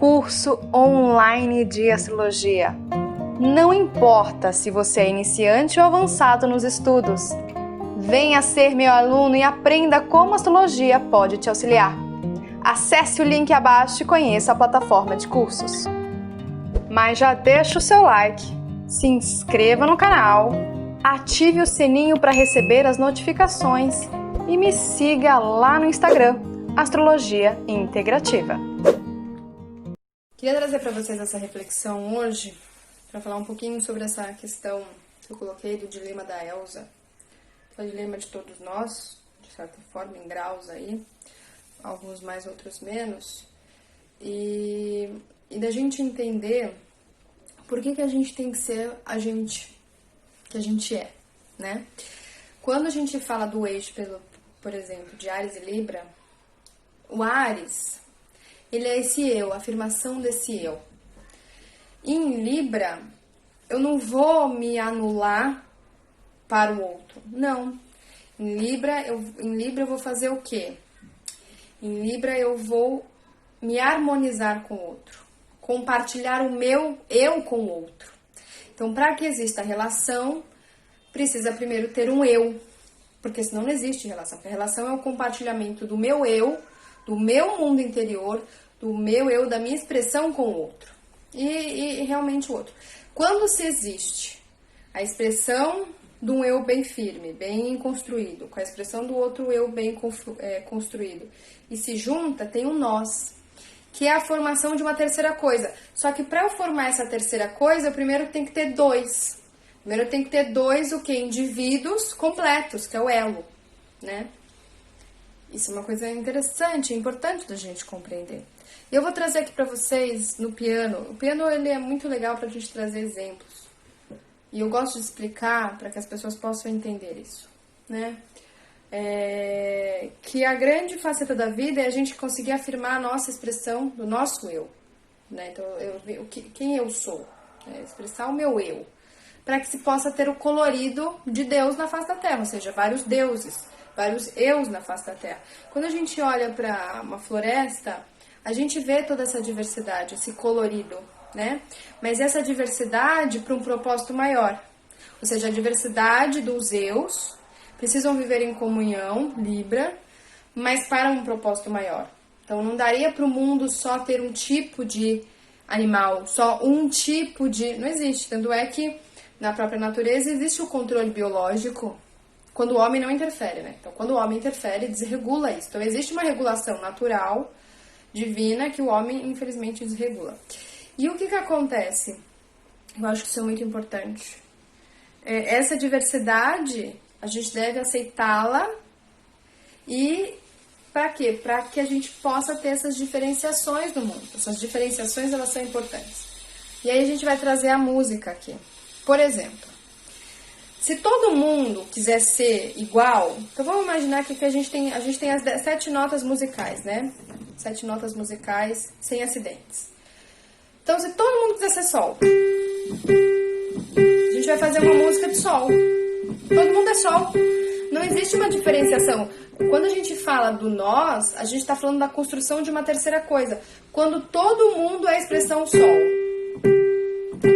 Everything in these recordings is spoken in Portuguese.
curso online de astrologia. Não importa se você é iniciante ou avançado nos estudos. Venha ser meu aluno e aprenda como a astrologia pode te auxiliar. Acesse o link abaixo e conheça a plataforma de cursos. Mas já deixa o seu like, se inscreva no canal, ative o sininho para receber as notificações e me siga lá no Instagram, Astrologia Integrativa. Queria trazer para vocês essa reflexão hoje, para falar um pouquinho sobre essa questão que eu coloquei do dilema da Elsa. É o dilema de todos nós, de certa forma, em graus aí, alguns mais, outros menos, e da gente entender por que a gente tem que ser a gente que a gente é, né? Quando a gente fala do eixo, por exemplo, de Áries e Libra, o Áries, ele é esse eu, a afirmação desse eu. E em Libra, eu não vou me anular para o outro, não. Em Libra eu vou fazer o quê? Em Libra eu vou me harmonizar com o outro, compartilhar o meu eu com o outro. Então, para que exista relação, precisa primeiro ter um eu, porque senão não existe relação. Porque a relação é o compartilhamento do meu eu, do meu mundo interior, do meu eu, da minha expressão com o outro. E realmente o outro. Quando se existe a expressão de um eu bem firme, bem construído, com a expressão do outro eu bem construído, e se junta, tem um nós, que é a formação de uma terceira coisa. Só que para eu formar essa terceira coisa, eu primeiro tenho que ter dois. Primeiro eu tenho que ter dois, o quê? Indivíduos completos, que é o elo, né? Isso é uma coisa interessante, importante da gente compreender. E eu vou trazer aqui para vocês no piano. O piano, ele é muito legal para a gente trazer exemplos. E eu gosto de explicar para que as pessoas possam entender isso, né? Que a grande faceta da vida é a gente conseguir afirmar a nossa expressão do nosso eu, né? Então, quem eu sou, né? Expressar o meu eu, para que se possa ter o colorido de Deus na face da Terra, ou seja, vários deuses, vários eus na face da Terra. Quando a gente olha para uma floresta, a gente vê toda essa diversidade, esse colorido, né? Mas essa diversidade para um propósito maior, ou seja, a diversidade dos eus precisam viver em comunhão, Libra, mas para um propósito maior. Então não daria para o mundo só ter um tipo de animal, só um tipo de... Não existe, tanto é que na própria natureza existe o controle biológico quando o homem não interfere, né? Então quando o homem interfere, desregula isso. Então existe uma regulação natural, divina, que o homem infelizmente desregula. E o que acontece? Eu acho que isso é muito importante. Essa diversidade, a gente deve aceitá-la e para quê? Para que a gente possa ter essas diferenciações no mundo. Essas diferenciações, elas são importantes. E aí a gente vai trazer a música aqui. Por exemplo, se todo mundo quiser ser igual, então vamos imaginar que a gente tem as 7 notas musicais, né? 7 notas musicais sem acidentes. Então, se todo mundo quiser ser sol, a gente vai fazer uma música de sol. Todo mundo é sol. Não existe uma diferenciação. Quando a gente fala do nós, a gente está falando da construção de uma terceira coisa. Quando todo mundo é a expressão sol.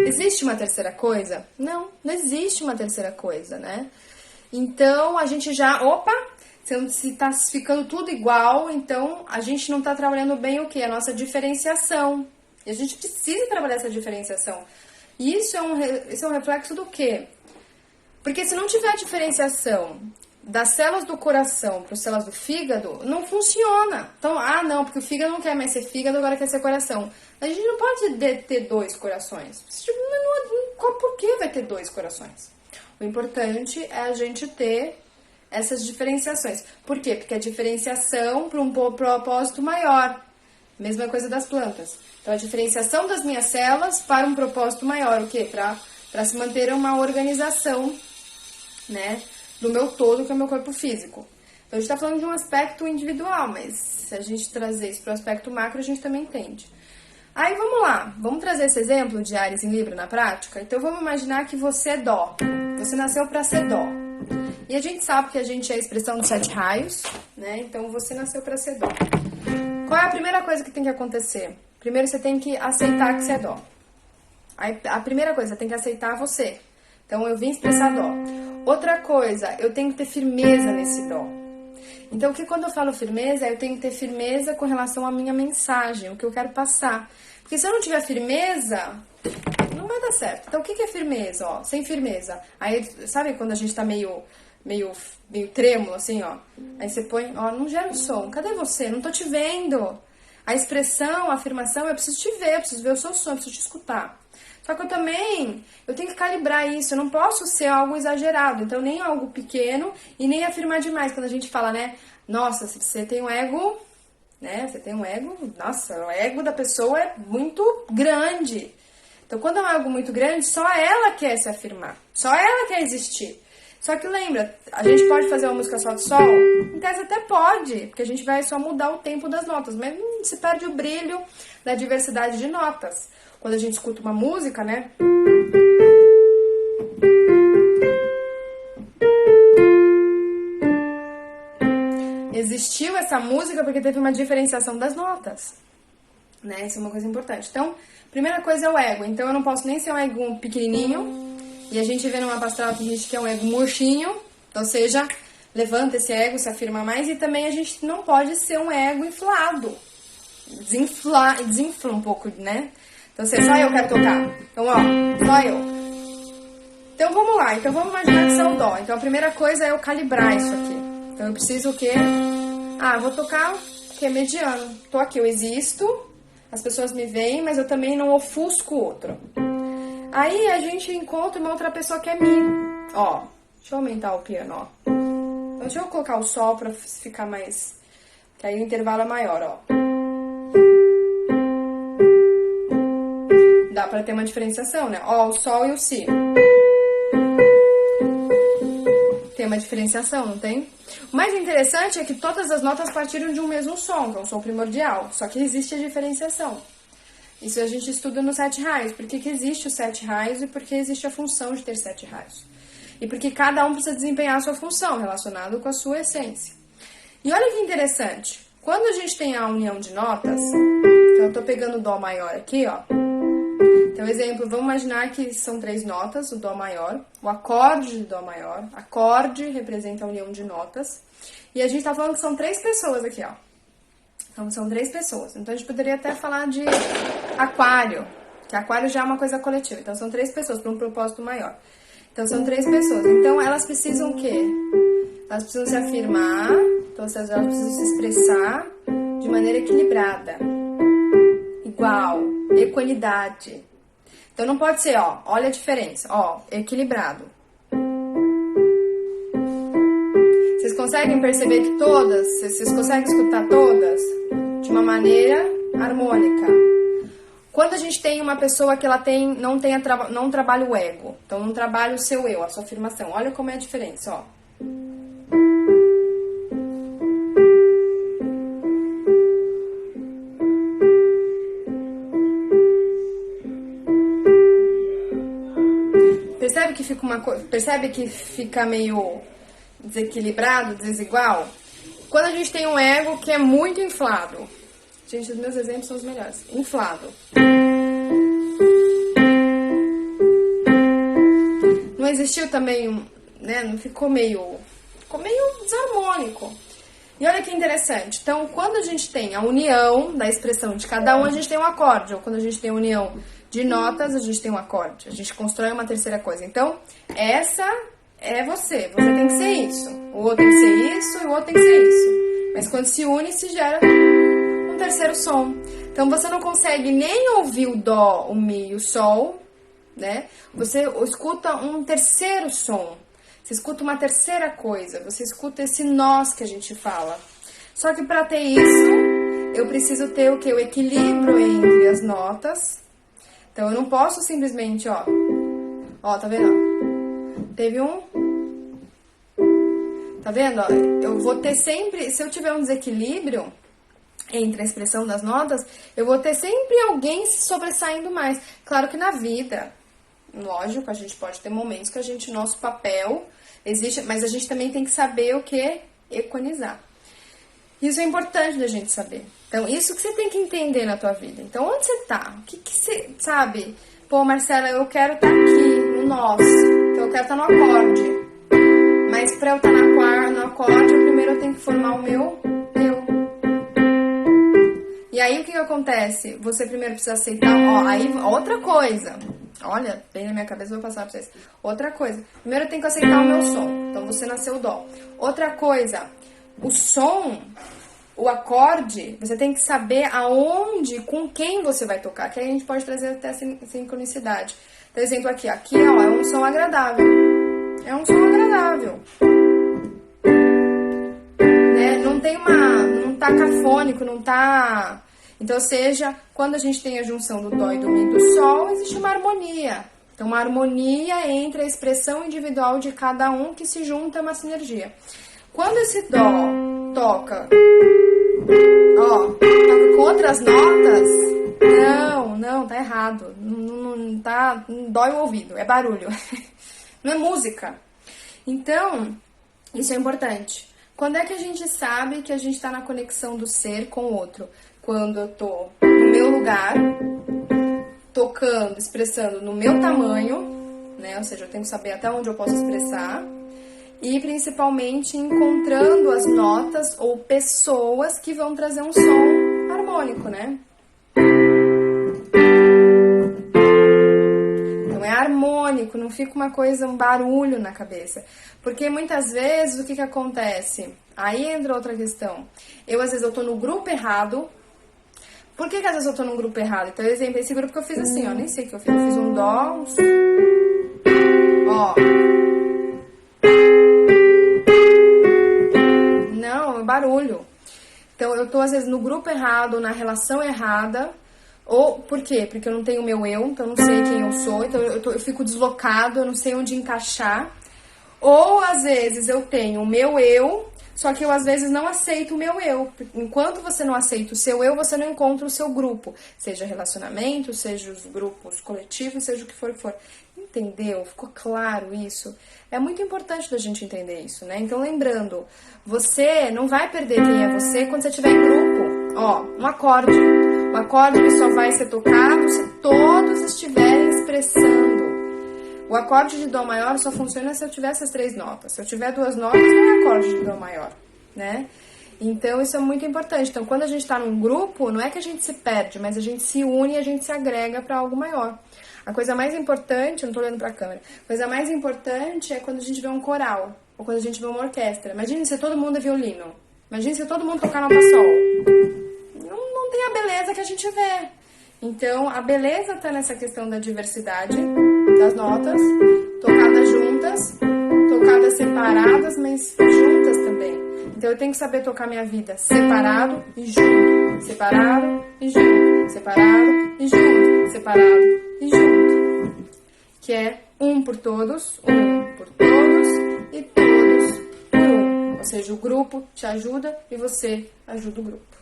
Existe uma terceira coisa? Não existe uma terceira coisa, né? Então, a gente já... se está ficando tudo igual, então a gente não está trabalhando bem o quê? A nossa diferenciação. E a gente precisa trabalhar essa diferenciação. E isso é um reflexo do quê? Porque se não tiver diferenciação das células do coração para as células do fígado, não funciona. Então, não, porque o fígado não quer mais ser fígado, agora quer ser coração. A gente não pode ter 2 corações. Por que vai ter 2 corações? O importante é a gente ter essas diferenciações. Por quê? Porque a diferenciação para um propósito maior. Mesma coisa das plantas. Então, a diferenciação das minhas células para um propósito maior. O quê? Para se manter uma organização, né, do meu todo, que é o meu corpo físico. Então, a gente está falando de um aspecto individual, mas se a gente trazer isso para o aspecto macro, a gente também entende. Aí, vamos lá. Vamos trazer esse exemplo de Áries em Libra na prática? Então, vamos imaginar que você é Dó. Você nasceu para ser Dó. E a gente sabe que a gente é a expressão dos 7 raios, né? Então, você nasceu para ser Dó. Qual é a primeira coisa que tem que acontecer? Primeiro você tem que aceitar que você é dó. Aí, a primeira coisa, você tem que aceitar você. Então eu vim expressar dó. Outra coisa, eu tenho que ter firmeza nesse dó. Então, que quando eu falo firmeza, eu tenho que ter firmeza com relação à minha mensagem, o que eu quero passar. Porque se eu não tiver firmeza, não vai dar certo. Então, o que é firmeza? Ó, sem firmeza. Aí, sabe quando a gente tá meio trêmulo, assim, ó? Aí você põe, ó, não gera um som. Cadê você? Não tô te vendo. A expressão, a afirmação, eu preciso te ver, eu preciso ver o seu som, eu preciso te escutar. Só que eu tenho que calibrar isso, eu não posso ser algo exagerado, então nem algo pequeno e nem afirmar demais. Quando a gente fala, né, nossa, se você tem um ego, né, você tem um ego, nossa, o ego da pessoa é muito grande. Então quando é um ego muito grande, só ela quer se afirmar, só ela quer existir. Só que lembra, a gente pode fazer uma música só de sol? Em tese até pode, porque a gente vai só mudar o tempo das notas, mas se perde o brilho da diversidade de notas. Quando a gente escuta uma música, né? Existiu essa música porque teve uma diferenciação das notas, né? Isso é uma coisa importante. Então, primeira coisa é o ego. Então, eu não posso nem ser um ego pequenininho. E a gente vê numa pastoral que a gente quer um ego murchinho. Ou seja, levanta esse ego, se afirma mais. E também a gente não pode ser um ego inflado. Desinfla um pouco, né? Então, só eu quero tocar. Então, ó, só eu. Então, vamos lá. Então, vamos imaginar que isso é o dó. Então, a primeira coisa é eu calibrar isso aqui. Então, eu preciso o quê? Ah, vou tocar o quê? Mediano. Tô aqui, eu existo, as pessoas me veem, mas eu também não ofusco o outro. Aí, a gente encontra uma outra pessoa que é mim. Ó, deixa eu aumentar o piano, ó. Então, deixa eu colocar o sol pra ficar mais... Que aí o intervalo é maior, ó. Dá pra ter uma diferenciação, né? Ó, o sol e o si. Tem uma diferenciação, não tem? O mais interessante é que todas as notas partiram de um mesmo som, que é um som primordial. Só que existe a diferenciação. Isso a gente estuda nos 7 raios. Por que existe os 7 raios e por que existe a função de ter 7 raios? E porque cada um precisa desempenhar a sua função, relacionado com a sua essência. E olha que interessante. Quando a gente tem a união de notas, então eu tô pegando o dó maior aqui, ó. Então, exemplo, vamos imaginar que são 3 notas, o dó maior, o acorde de dó maior, acorde representa a união de notas, e a gente tá falando que são 3 pessoas aqui, ó. Então, são 3 pessoas. Então, a gente poderia até falar de aquário, que aquário já é uma coisa coletiva. Então, são 3 pessoas para um propósito maior. Então, são 3 pessoas. Então, elas precisam o quê? Elas precisam se afirmar, então, elas precisam se expressar de maneira equilibrada, igual, equalidade. Então, não pode ser, ó, olha a diferença, ó, equilibrado. Vocês conseguem perceber que todas, vocês conseguem escutar todas de uma maneira harmônica. Quando a gente tem uma pessoa que ela não trabalha o ego, então não trabalha o seu eu, a sua afirmação, olha como é a diferença, ó. Percebe que fica meio desequilibrado, desigual? Quando a gente tem um ego que é muito inflado. Gente, os meus exemplos são os melhores. Inflado. Não existiu também, né? Não ficou meio desarmônico. E olha que interessante. Então, quando a gente tem a união da expressão de cada um, a gente tem um acorde. Ou quando a gente tem a união de notas, a gente tem um acorde. A gente constrói uma terceira coisa. Então, essa é você. Você tem que ser isso. O outro tem que ser isso e o outro tem que ser isso. Mas quando se une, se gera um terceiro som. Então, você não consegue nem ouvir o dó, o mi e o sol, né? Você escuta um terceiro som. Você escuta uma terceira coisa. Você escuta esse nós que a gente fala. Só que para ter isso, eu preciso ter o quê? O equilíbrio entre as notas. Então, eu não posso simplesmente, ó. Ó, tá vendo? Teve um. Tá vendo? Ó, eu vou ter sempre. Se eu tiver um desequilíbrio entre a expressão das notas, eu vou ter sempre alguém se sobressaindo mais. Claro que na vida, lógico, a gente pode ter momentos que nosso papel existe, mas a gente também tem que saber o que? Equalizar. Isso é importante da gente saber. Então, isso que você tem que entender na tua vida. Então, onde você tá? O que você, sabe? Pô, Marcela, eu quero estar aqui, no nós. Então, eu quero estar no acorde. Mas pra eu estar no acorde, primeiro eu tenho que formar o meu eu. E aí, o que acontece? Você primeiro precisa aceitar... Ó, aí, outra coisa. Olha, bem na minha cabeça, eu vou passar pra vocês. Outra coisa. Primeiro eu tenho que aceitar o meu som. Então, você nasceu dó. Outra coisa. O som... O acorde, você tem que saber aonde, com quem você vai tocar, que aí a gente pode trazer até sincronicidade. Por exemplo, aqui ó, é um som agradável. É um som agradável. Né? Não tá cafônico, não tá... Então, ou seja, quando a gente tem a junção do dó e do mi e do sol, existe uma harmonia. Então, uma harmonia entre a expressão individual de cada um que se junta a uma sinergia. Quando esse dó toca, toca com outras notas, não, tá errado. Não tá, dói o ouvido, é barulho. Não é música. Então, isso é importante. Quando é que a gente sabe que a gente tá na conexão do ser com o outro? Quando eu tô no meu lugar, tocando, expressando no meu tamanho, né? Ou seja, eu tenho que saber até onde eu posso expressar. E principalmente encontrando as notas ou pessoas que vão trazer um som harmônico, né? Então é harmônico, não fica uma coisa, um barulho na cabeça. Porque muitas vezes o que acontece? Aí entra outra questão. Às vezes eu tô no grupo errado. Por que às vezes eu tô no grupo errado? Então, exemplo, esse grupo que eu fiz assim, ó, nem sei o que eu fiz. Eu fiz um dó, ó. Não, é barulho. Então, eu tô, às vezes, no grupo errado, na relação errada. Ou, por quê? Porque eu não tenho o meu eu, então eu não sei quem eu sou. Então, eu fico deslocado, eu não sei onde encaixar. Ou, às vezes, eu tenho o meu eu, só que eu, às vezes, não aceito o meu eu. Enquanto você não aceita o seu eu, você não encontra o seu grupo. Seja relacionamento, seja os grupos coletivos, seja o que for que for. Entendeu? Ficou claro isso? É muito importante da gente entender isso, né? Então, lembrando, você não vai perder quem é você quando você estiver em grupo. Ó, um acorde. Um acorde que só vai ser tocado se todos estiverem expressando. O acorde de dó maior só funciona se eu tiver essas 3 notas. Se eu tiver 2 notas, não é acorde de dó maior, né? Então, isso é muito importante. Então, quando a gente tá num grupo, não é que a gente se perde, mas a gente se une e a gente se agrega para algo maior. A coisa mais importante, eu não tô olhando pra câmera, a coisa mais importante é quando a gente vê um coral, ou quando a gente vê uma orquestra. Imagina se todo mundo é violino. Imagina se todo mundo tocar nota sol. Não tem a beleza que a gente vê. Então, a beleza tá nessa questão da diversidade das notas, tocadas juntas, tocadas separadas, mas juntas também. Então, eu tenho que saber tocar minha vida separado e junto, separado e junto, separado e junto, separado e junto. Que é um por todos e todos por um. Ou seja, o grupo te ajuda e você ajuda o grupo.